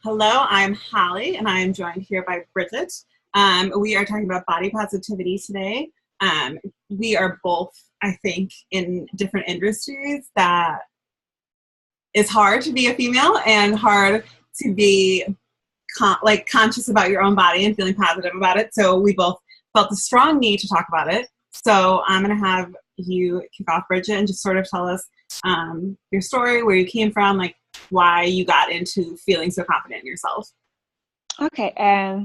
Hello, I'm Hollie, and I am joined here by Bridget. We are talking about body positivity today. We are both, I think, in different industries that it's hard to be a female and hard to be conscious about your own body and feeling positive about it. So we both felt the strong need to talk about it. So I'm going to have you kick off, Bridget, and just sort of tell us your story, where you came from, like why you got into feeling so confident in yourself. Okay,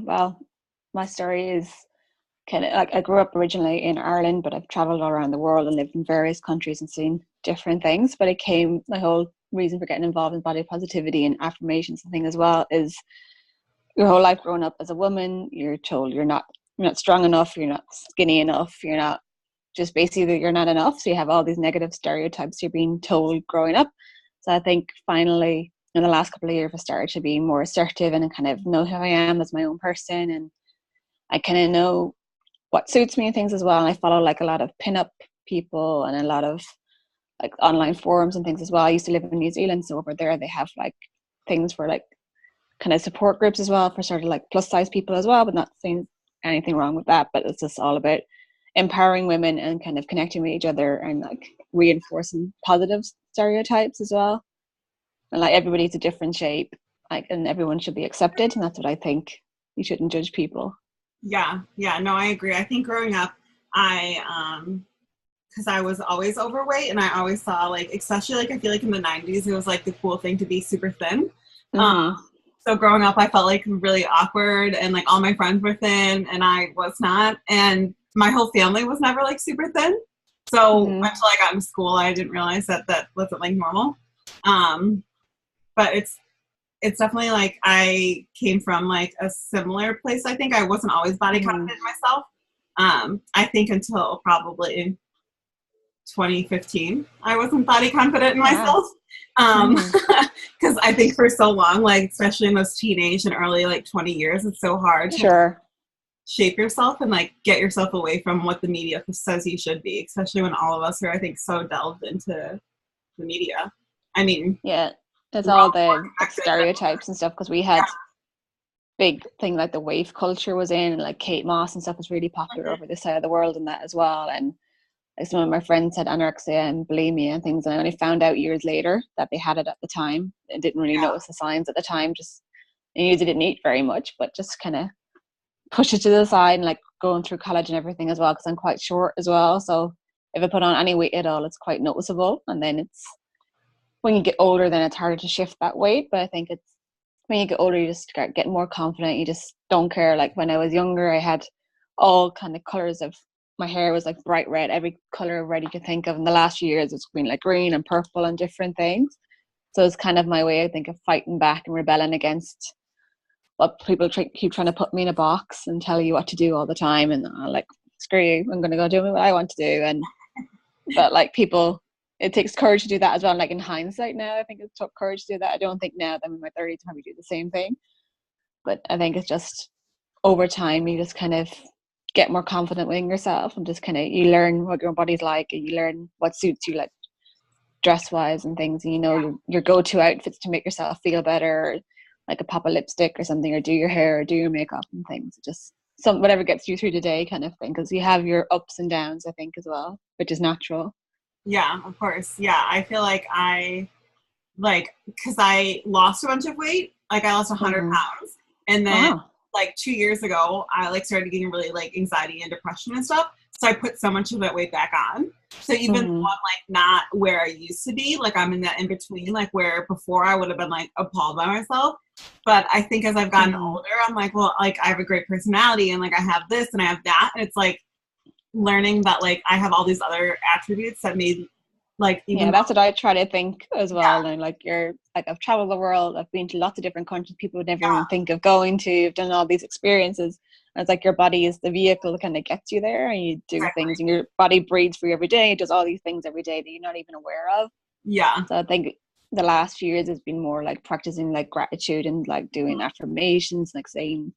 well, my story is kind of like I grew up originally in Ireland, but I've traveled all around the world and lived in various countries and seen different things. But my whole reason for getting involved in body positivity and affirmations and things as well is your whole life growing up as a woman, you're told you're not strong enough, you're not skinny enough, you're not just basically that you're not enough. So you have all these negative stereotypes you're being told growing up. So I think finally in the last couple of years I started to be more assertive and kind of know who I am as my own person, and I kind of know what suits me and things as well. And I follow like a lot of pin-up people and a lot of like online forums and things as well. I used to live in New Zealand, so over there they have like things for like kind of support groups as well for sort of like plus size people as well, but not saying anything wrong with that. But it's just all about empowering women and kind of connecting with each other and like reinforcing positive stereotypes as well. And like everybody's a different shape, like, and everyone should be accepted. And that's what I think. You shouldn't judge people. Yeah, no, I agree. I think growing up, because I was always overweight, and I always saw like, especially like I feel like in the '90s, it was like the cool thing to be super thin. Mm-hmm. So growing up, I felt like really awkward, and like all my friends were thin, and I was not, and my whole family was never like super thin. So Mm-hmm. until I got into school, I didn't realize that that wasn't like normal. Um, but it's definitely like I came from like a similar place. I think I wasn't always body Mm-hmm. confident in myself. I think until probably 2015, I wasn't body confident in Wow. myself. Um, Mm-hmm. because I think for so long, like especially in those teenage and early like 20 years, it's so hard to Sure. shape yourself and like get yourself away from what the media says you should be, especially when all of us are, I think, so delved into the media. I mean, Yeah. It's we're all all the like connected, but stereotypes and stuff because we had big thing like the wave culture was in, and like Kate Moss and stuff was really popular over this side of the world and that as well. And like some of my friends had anorexia and bulimia and things, and I only found out years later that they had it at the time. I didn't really yeah, notice the signs at the time. Just I knew they didn't eat very much, but just kind of push it to the side and like going through college and everything as well because I'm quite short as well. So if I put on any weight at all, it's quite noticeable. And then it's when you get older, then it's harder to shift that weight. But I think it's when you get older, you just start getting more confident. You just don't care. Like when I was younger, I had all kind of colors of my hair was like bright red, every color of red you could think of. In the last few years, it's been like green and purple and different things. So it's kind of my way, I think, of fighting back and rebelling against what people keep trying to put me in a box and tell you what to do all the time. And I'm like, screw you, I'm going to go do what I want to do. And but like people, it takes courage to do that as well. And like in hindsight now, I think it took courage to do that. I don't think now that I'm in my 30s I probably do the same thing. But I think it's just over time you just kind of get more confident within yourself and just kind of you learn what your body's like and you learn what suits you, like dress wise and things, and you know your go-to outfits to make yourself feel better, like a pop of lipstick or something, or do your hair or do your makeup and things, just some whatever gets you through the day kind of thing, because you have your ups and downs I think as well, which is natural. yeah, of course. Yeah, I feel like because I lost a bunch of weight, like I lost 100 Mm-hmm. pounds. And then Wow. like 2 years ago, I like started getting really like anxiety and depression and stuff. So I put so much of that weight back on. So even though I'm Mm-hmm. like not where I used to be, like I'm in that in between, like where before I would have been like appalled by myself. But I think as I've gotten Mm-hmm. older, I'm like, well, like I have a great personality and like I have this and I have that. And it's like learning that like I have all these other attributes that made like even Yeah, though that's what I try to think as yeah, well. And like you're like I've traveled the world, I've been to lots of different countries people would never even yeah, think of going to. You've done all these experiences. And it's like your body is the vehicle that kind of gets you there, and you do exactly. things, and your body breathes for you every day. It does all these things every day that you're not even aware of. Yeah. So I think the last few years has been more like practicing like gratitude and like doing affirmations, like saying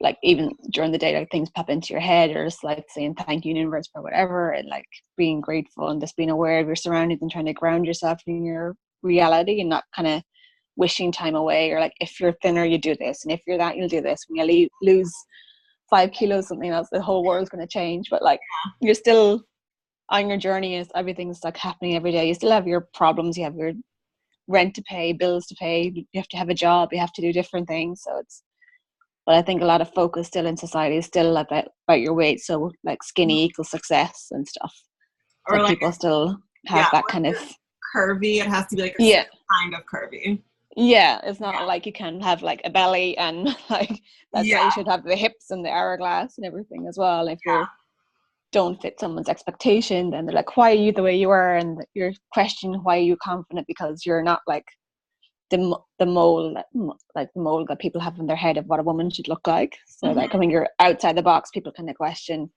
like even during the day, like things pop into your head, or just like saying thank you universe for whatever, and like being grateful and just being aware of your surroundings and trying to ground yourself in your reality and not kind of wishing time away, or like if you're thinner you do this, and if you're that you'll do this. When you lose 5 kilos, something else, the whole world's going to change. But like you're still on your journey, is everything's like happening every day. You still have your problems, you have your rent to pay, bills to pay, you have to have a job, you have to do different things. So it's, but I think a lot of focus still in society is still about your weight. So like skinny equals success and stuff. Or so like people still have that kind of curvy. It has to be like a certain kind of curvy. Yeah, it's not like you can have like a belly and like that's why you should have the hips and the hourglass and everything as well. If you don't fit someone's expectation, then they're like, why are you the way you are? And you're questioning why are you confident, because you're not like the mold, like the mold that people have in their head of what a woman should look like. So like when you're outside the box, people kind of question,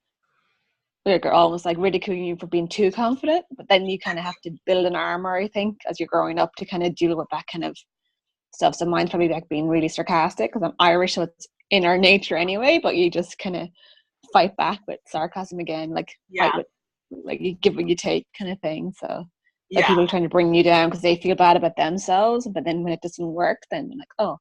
they're almost like ridiculing you for being too confident. But then you kind of have to build an armor, I think, as you're growing up to kind of deal with that kind of stuff. So mine's probably like being really sarcastic because I'm Irish, so it's in our nature anyway, but you just kind of fight back with sarcasm again, like fight with, like you give what you take kind of thing. So like people trying to bring you down because they feel bad about themselves, but then when it doesn't work, then they're like, oh,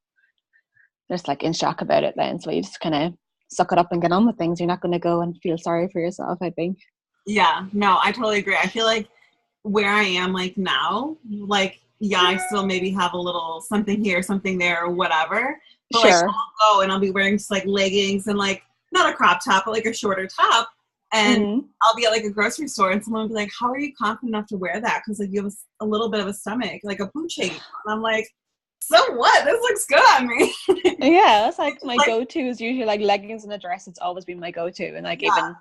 they're just like in shock about it then. So you just kind of suck it up and get on with things. You're not going to go and feel sorry for yourself, I think. Yeah, no, I totally agree. I feel like where I am like now, like I still maybe have a little something here, something there, or whatever. But like I'll go and I'll be wearing just like leggings and like not a crop top, but like a shorter top. And I'll be at like a grocery store and someone will be like, how are you confident enough to wear that? Because like you have a little bit of a stomach, like a pooch hanging. And I'm like, so what? This looks good on me. Yeah, that's like my go-to is usually like leggings and a dress. It's always been my go-to. And like even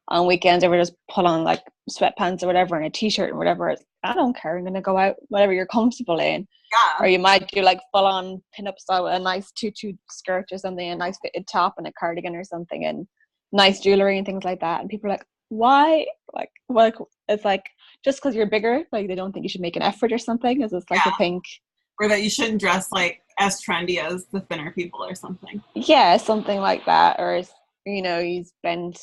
on weekends, I would just put on like sweatpants or whatever and a t-shirt and whatever. I don't care. I'm going to go out, whatever you're comfortable in. Yeah. Or you might do like full-on pin-up style with a nice tutu skirt or something, a nice fitted top and a cardigan or something, and nice jewelry and things like that. And people are like, why? Like it's like just because you're bigger, like they don't think you should make an effort or something. Is it's like a think, or that you shouldn't dress like as trendy as the thinner people or something. Yeah, something like that. Or you know, you spend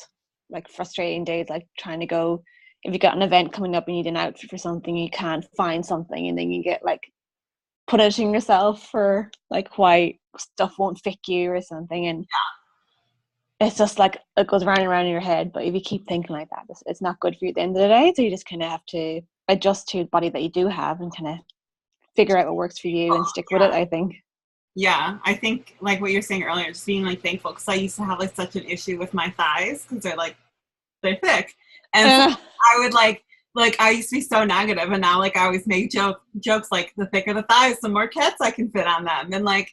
like frustrating days like trying to go, if you got an event coming up and you need an outfit for something, you can't find something, and then you get like punishing yourself for like why stuff won't fit you or something. And it's just like it goes round and round in your head. But if you keep thinking like that, it's not good for you at the end of the day. So you just kind of have to adjust to the body that you do have and kind of figure out what works for you and stick with it, I think. Yeah, I think like what you're saying earlier, just being like thankful, because I used to have like such an issue with my thighs because they're thick, and so I would like I used to be so negative, and now like I always make jokes like the thicker the thighs, the more cats I can fit on them, and like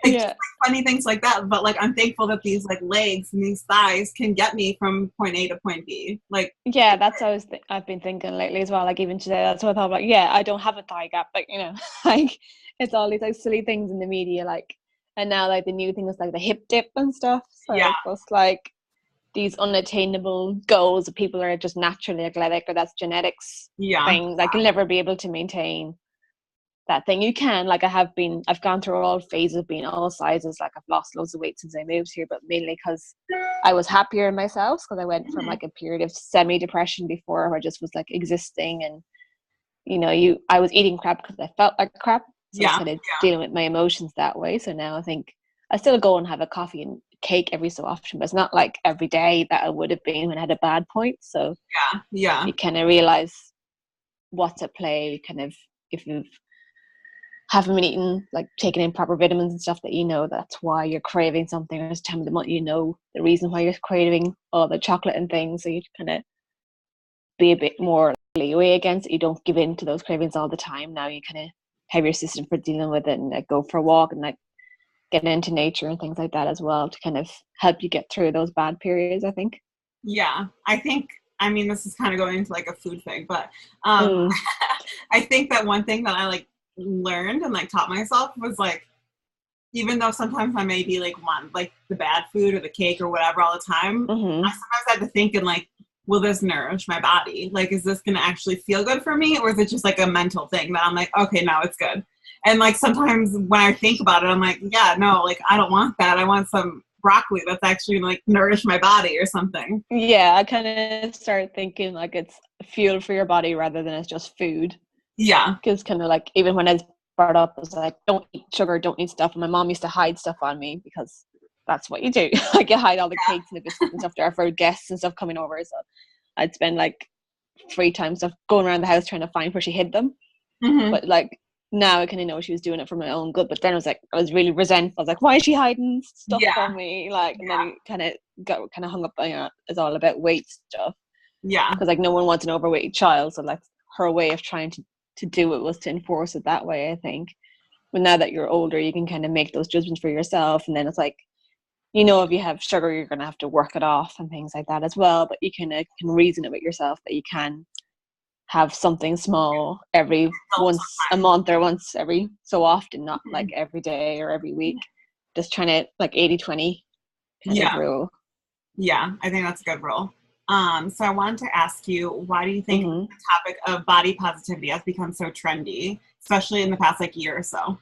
just, like, funny things like that. But like I'm thankful that these like legs and these thighs can get me from point A to point B. Like that's what I've been thinking lately as well. Like even today, that's what I thought. Like I don't have a thigh gap, but you know, like it's all these like silly things in the media, like, and now like the new thing is like the hip dip and stuff. So it's just like these unattainable goals that people are just naturally athletic, or that's genetics things. Like you'll never be able to maintain that thing. You can, like I've gone through all phases of being all sizes. Like I've lost loads of weight since I moved here, but mainly because I was happier in myself, because I went from like a period of semi-depression before where I just was like existing, and you know, I was eating crap because I felt like crap. So I started dealing with my emotions that way. So now I think I still go and have a coffee and cake every so often, but it's not like every day that I would have been when I had a bad point. So you kind of realize what's at play, kind of, if you've haven't been eating, like taking in proper vitamins and stuff, that you know that's why you're craving something, or this time of the month you know the reason why you're craving all the chocolate and things. So you kind of be a bit more leeway against it. You don't give in to those cravings all the time. Now you kind of have your system for dealing with it, and like go for a walk and like get into nature and things like that as well, to kind of help you get through those bad periods, I think. I think, I mean, this is kind of going into like a food thing, but I think that one thing that I like learned and like taught myself was like, even though sometimes I may be like want like the bad food or the cake or whatever all the time, I sometimes have to think and like, will this nourish my body? Like, is this going to actually feel good for me? Or is it just like a mental thing that I'm like, okay, now it's good. And like, sometimes when I think about it, I'm like, yeah, no, like, I don't want that. I want some broccoli that's actually like nourish my body or something. I kind of start thinking like it's fuel for your body rather than it's just food. Because kind of like, even when I was brought up as like, don't eat sugar, don't eat stuff. And my mom used to hide stuff on me because that's what you do. Like, you hide all the cakes and the biscuits and stuff there for guests and stuff coming over. So I'd spend like free time stuff going around the house trying to find where she hid them. But like now I kind of know she was doing it for my own good. But then I was really resentful. I was like, why is she hiding stuff from me? Like, and then it got hung up on it's all about weight stuff. Yeah. Because like no one wants an overweight child. So like her way of trying to do it was to enforce it that way, I think. But now that you're older, you can kind of make those judgments for yourself. And then it's like, you know, if you have sugar, you're going to have to work it off and things like that as well. But you can reason it with yourself that you can have something small every once a month or once every so often, not like every day or every week. Just trying to like 80-20 kind of rule. Yeah, I think that's a good rule. So I wanted to ask you, why do you think the topic of body positivity has become so trendy, especially in the past like year or so?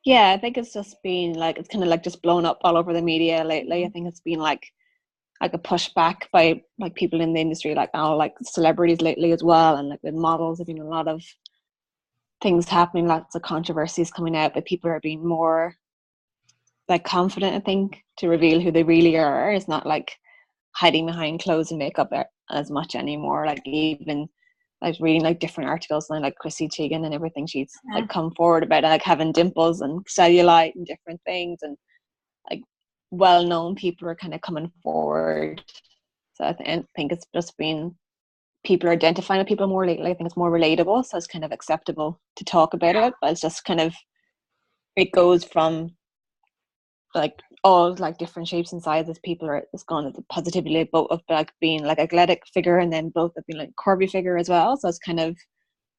Yeah, I think it's just been like, it's kind of like just blown up all over the media lately. I think it's been like a pushback by like people in the industry, like like celebrities lately as well, and like with models. There's been a lot of things happening, lots of controversies coming out, but people are being more like confident, I think, to reveal who they really are. It's not like hiding behind clothes and makeup as much anymore. Like even like reading like different articles and like Chrissy Teigen and everything, she's like come forward about like having dimples and cellulite and different things, and like well-known people are kind of coming forward. So I think it's just been people are identifying with people more lately. I think it's more relatable, so it's kind of acceptable to talk about it. But it's just kind of, it goes from like all like different shapes and sizes. People are, it's gone to positively both of like being like athletic figure and then both of being like curvy figure as well. So it's kind of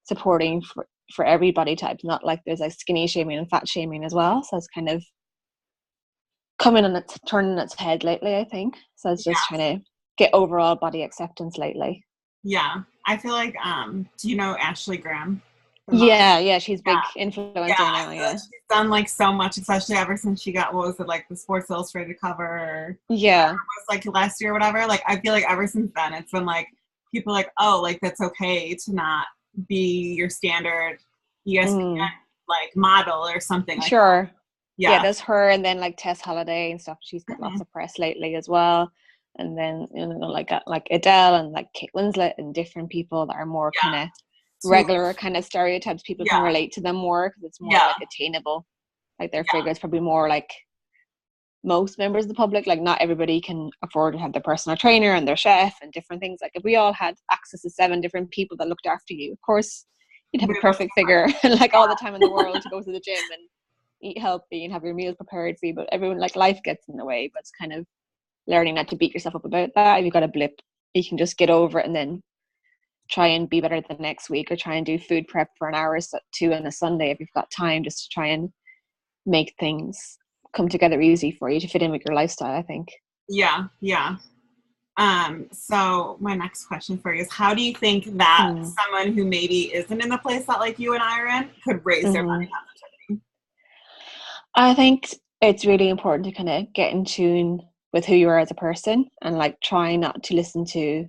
supporting for every body type, not like there's like skinny shaming and fat shaming as well. So it's kind of turning its head lately, I think. So it's just trying to get overall body acceptance lately. Yeah, I feel like do you know Ashley Graham? Yeah, she's big influencer now. Yeah, she's done like so much, especially ever since she got, what was it, like the Sports Illustrated cover? Yeah, it was like last year or whatever. Like I feel like ever since then, it's been like people like, oh, like that's okay to not be your standard ESPN like model or something. Like sure. That. Yeah, there's her, and then like Tess Holiday and stuff. She's got lots of press lately as well. And then like Adele and like Kate Winslet and different people that are more kind of regular kind of stereotypes. People can relate to them more because it's more like attainable. Like their figure is probably more like most members of the public. Like not everybody can afford to have their personal trainer and their chef and different things. Like if we all had access to 7 different people that looked after you, of course you'd have a perfect figure and like all the time in the world to go to the gym and eat healthy and have your meals prepared for you. But everyone, like life gets in the way. But it's kind of learning not to beat yourself up about that. If you've got a blip, you can just get over it and then try and be better the next week, or try and do food prep for an hour or two on a Sunday if you've got time, just to try and make things come together easy for you to fit in with your lifestyle, I think. Yeah. So my next question for you is, how do you think that someone who maybe isn't in the place that like you and I are in could raise their body positivity? I think it's really important to kind of get in tune with who you are as a person and like try not to listen to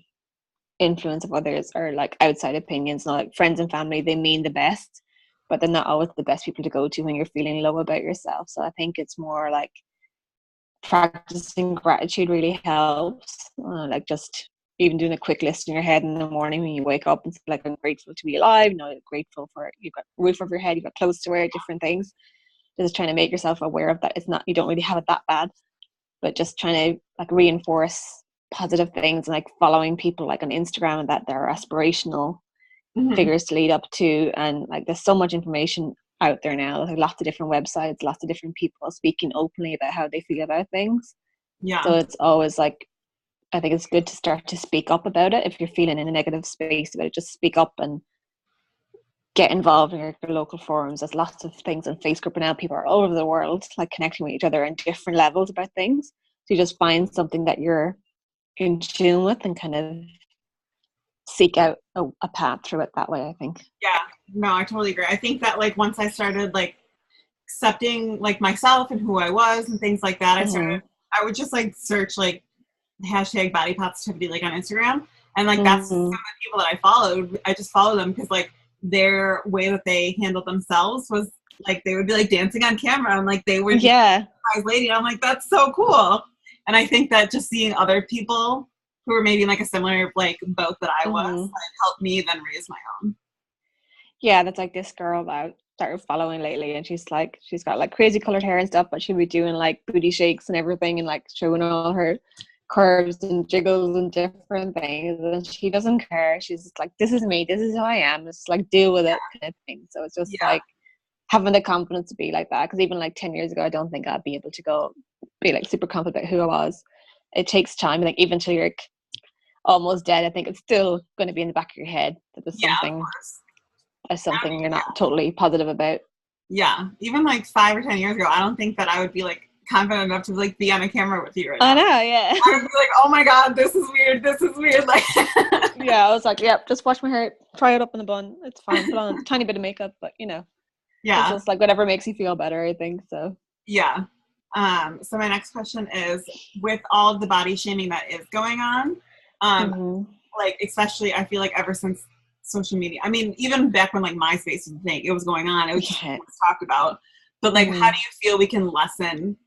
influence of others or like outside opinions. Not like friends and family, they mean the best, but they're not always the best people to go to when you're feeling low about yourself. So I think it's more like practicing gratitude really helps. Like just even doing a quick list in your head in the morning when you wake up and say, like, I'm grateful to be alive, grateful for you've got a roof over your head, you've got clothes to wear, different things. Just trying to make yourself aware of that. It's not, you don't really have it that bad, but just trying to like reinforce positive things and like following people like on Instagram and that they're aspirational figures to lead up to. And like there's so much information out there now, like lots of different websites, lots of different people speaking openly about how they feel about things. So it's always like, I think it's good to start to speak up about it. If you're feeling in a negative space about it, just speak up and get involved in your local forums. There's lots of things on Facebook now. People are all over the world like connecting with each other in different levels about things. So you just find something that you're in tune with and kind of seek out a path through it that way, I think. Yeah, no, I totally agree. I think that like once I started like accepting like myself and who I was and things like that, I would just like search like hashtag body positivity like on Instagram, and like that's some of the people that I followed. I just follow them because like their way that they handled themselves was like they would be like dancing on camera and like they were Yeah. surprise lady. I'm like, that's so cool. And I think that just seeing other people who were maybe in like a similar like boat that I was like, helped me then raise my own. Yeah, that's like this girl that I started following lately, and she's got like crazy colored hair and stuff, but she'll be doing like booty shakes and everything and like showing all her curves and jiggles and different things, and she doesn't care. She's just like, this is me, this is who I am, just like deal with it kind of thing. So it's just like having the confidence to be like that, because even like 10 years ago I don't think I'd be able to go be like super confident about who I was. It takes time, like even till you're like almost dead, I think it's still going to be in the back of your head that there's something you're not totally positive about. Yeah, even like 5 or 10 years ago, I don't think that I would be like confident enough to like be on a camera with you right now. I know, yeah. I would be like, oh my god, this is weird. Like, yeah, I was like, yep, just wash my hair, try it up in a bun, it's fine. Put on a tiny bit of makeup, but it's just like whatever makes you feel better, I think. So yeah. So my next question is, with all of the body shaming that is going on, like especially I feel like ever since social media, I mean, even back when like MySpace was a thing, it was going on, it was just talked about. But like, how do you feel we can lessen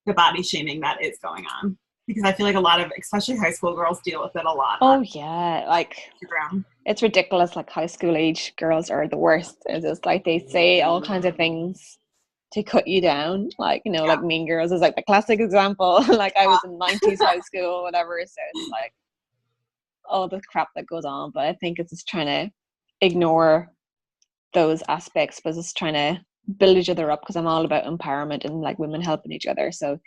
the body shaming that is going on? Because I feel like a lot of, especially high school girls, deal with it a lot. Oh yeah, like Instagram. It's ridiculous. Like high school age girls are the worst. It's just like they say all kinds of things to cut you down, like like Mean Girls is like the classic example. Like I was in 90s high school or whatever, so it's like all the crap that goes on. But I think it's just trying to ignore those aspects, but it's trying to build each other up, because I'm all about empowerment and like women helping each other. So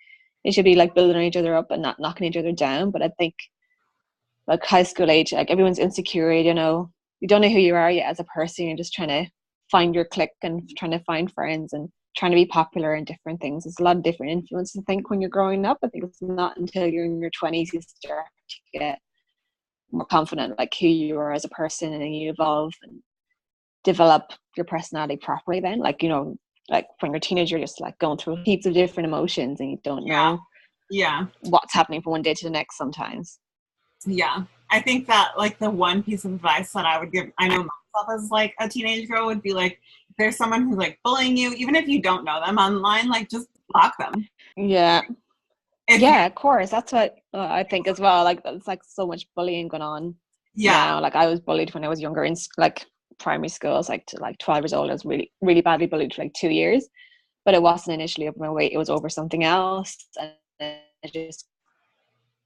it should be like building each other up and not knocking each other down. But I think like high school age, like everyone's insecure, you don't know who you are yet as a person. You're just trying to find your clique and trying to find friends and trying to be popular in different things. There's a lot of different influences, I think, when you're growing up. I think it's not until you're in your 20s you start to get more confident, like who you are as a person, and then you evolve and develop your personality properly then. Like, like when you're a teenager, you're just like going through heaps of different emotions and you don't know what's happening from one day to the next sometimes. Yeah. I think that like the one piece of advice that I would give, I know myself as like a teenage girl, would be like, if there's someone who's like bullying you, even if you don't know them online, like just block them. Yeah. Of course. That's what I think as well. Like there's like so much bullying going on now. Like I was bullied when I was younger in like primary school. I was like 12 years old. I was really, really badly bullied for like 2 years, but it wasn't initially over my weight. It was over something else. And it just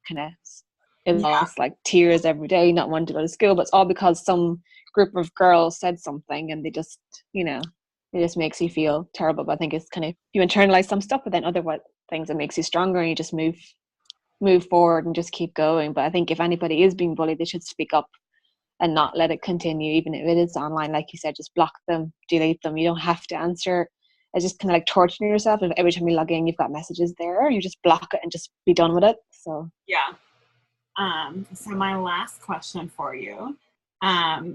kind of lost like tears every day, not wanting to go to school. But it's all because some group of girls said something, and they just, it just makes you feel terrible. But I think it's kind of, you internalize some stuff, but then other things that makes you stronger, and you just move forward and just keep going. But I think if anybody is being bullied, they should speak up and not let it continue, even if it is online. Like you said, just block them, delete them. You don't have to answer. It's just kind of like torturing yourself. If every time you log in, you've got messages there, you just block it and just be done with it. So so my last question for you,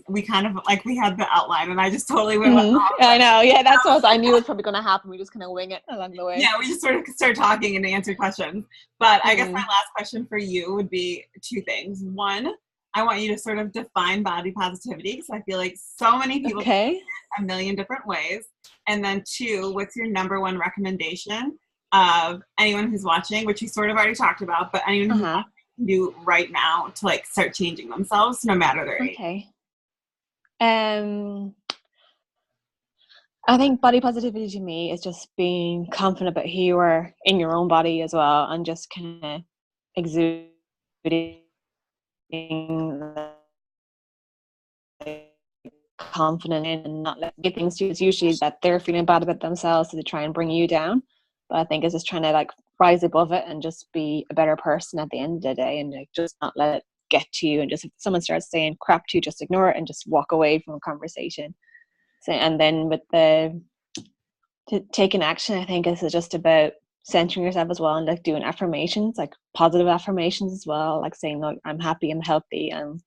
we kind of like, we had the outline and I just totally went off. I know, yeah, that's what I knew was probably going to happen. We just kind of wing it along the way. Yeah, we just sort of start talking and answer questions. But I guess my last question for you would be two things. One, I want you to sort of define body positivity, because I feel like so many people do it a million different ways. And then two, what's your number one recommendation of anyone who's watching, which we sort of already talked about, but anyone who's watching can do right now to like start changing themselves no matter their age? I think body positivity to me is just being confident about who you are in your own body as well, and just kind of exuding confident in, and not let get things to you. It's usually that they're feeling bad about themselves, so they try and bring you down. But I think it's just trying to like rise above it and just be a better person at the end of the day, and like just not let it get to you. And just if someone starts saying crap to you, just ignore it and just walk away from a conversation. So, and then with taking action, I think is just about centering yourself as well, and like doing affirmations, like positive affirmations as well, like saying, "Look, I'm happy, I'm healthy, I'm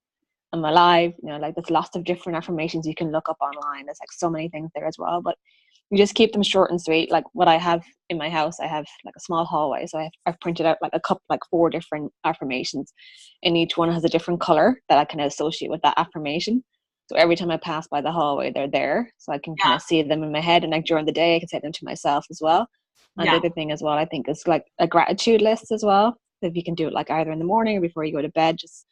alive." Like there's lots of different affirmations you can look up online. There's like so many things there as well, but you just keep them short and sweet. Like what I have in my house, I have like a small hallway, so I've printed out like 4 different affirmations, and each one has a different color that I can associate with that affirmation. So every time I pass by the hallway, they're there. So I can kind of see them in my head. And like during the day, I can say them to myself as well. And the other thing as well, I think, is like a gratitude list as well. If you can do it like either in the morning or before you go to bed, just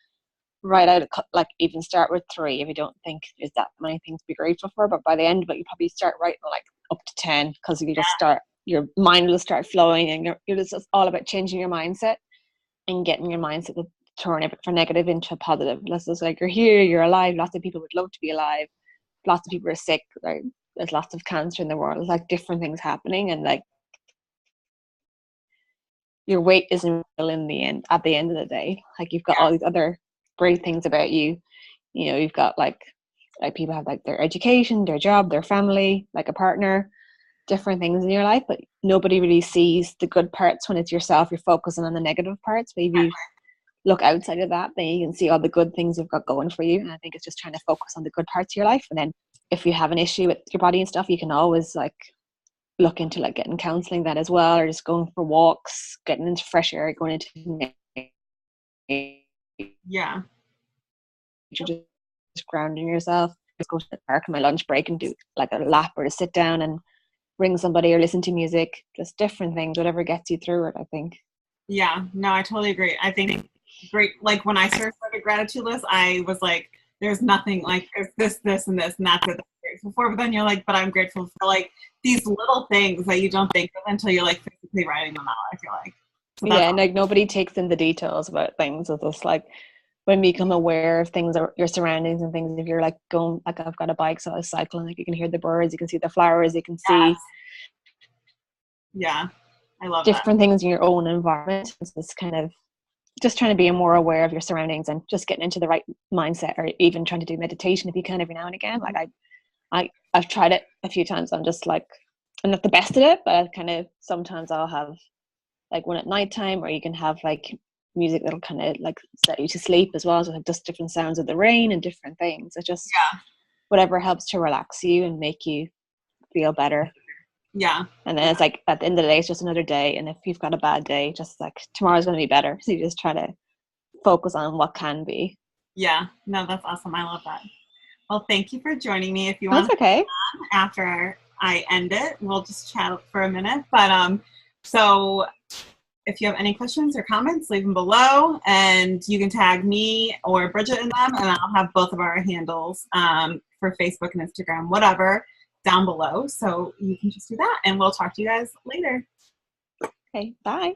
write out, like even start with 3 if you don't think there's that many things to be grateful for. But by the end of it, you probably start writing like up to 10, because you just start, your mind will start flowing, and you're just, it's all about changing your mindset and getting your mindset to turn it from negative into positive. Let's just like, you're here, you're alive. Lots of people would love to be alive. Lots of people are sick. Like, there's lots of cancer in the world. There's like different things happening, and like your weight isn't real in the end. At the end of the day, like you've got all these other great things about you. You know, you've got like people have like their education, their job, their family, like a partner, different things in your life, but nobody really sees the good parts when it's yourself. You're focusing on the negative parts. But if you look outside of that, then you can see all the good things you've got going for you. And I think it's just trying to focus on the good parts of your life. And then if you have an issue with your body and stuff, you can always like look into like getting counseling that as well, or just going for walks, getting into fresh air, going into just grounding yourself. Just go to the park on my lunch break and do like a lap, or to sit down and ring somebody or listen to music. Just different things, whatever gets you through it, I think. Yeah, no, I totally agree. I think great, like when I started a gratitude list, I was like, there's nothing, like there's this and this and that's it that I'm grateful for. But then you're like, but I'm grateful for like these little things that you don't think of until you're like physically writing them out, I feel like. So and like nobody takes in the details about things. It's just like when you become aware of things, or your surroundings and things, if you're like going, like I've got a bike, so I was cycling, like you can hear the birds, you can see the flowers, you can see I love different things in your own environment. It's this kind of just trying to be more aware of your surroundings and just getting into the right mindset, or even trying to do meditation if you can every now and again. Like I've tried it a few times. I'm just like, I'm not the best at it, but I kind of, sometimes I'll have like one at nighttime, or you can have like music that'll kind of like set you to sleep as well. So just different sounds of the rain and different things. It's just whatever helps to relax you and make you feel better. Yeah. And then it's like at the end of the day, it's just another day. And if you've got a bad day, just like tomorrow's going to be better. So you just try to focus on what can be. Yeah. No, that's awesome. I love that. Well, thank you for joining me. If you want to okay. After I end it, we'll just chat for a minute. But so if you have any questions or comments, leave them below, and you can tag me or Bridget in them, and I'll have both of our handles for Facebook and Instagram, whatever, down below. So you can just do that, and we'll talk to you guys later. Okay, bye.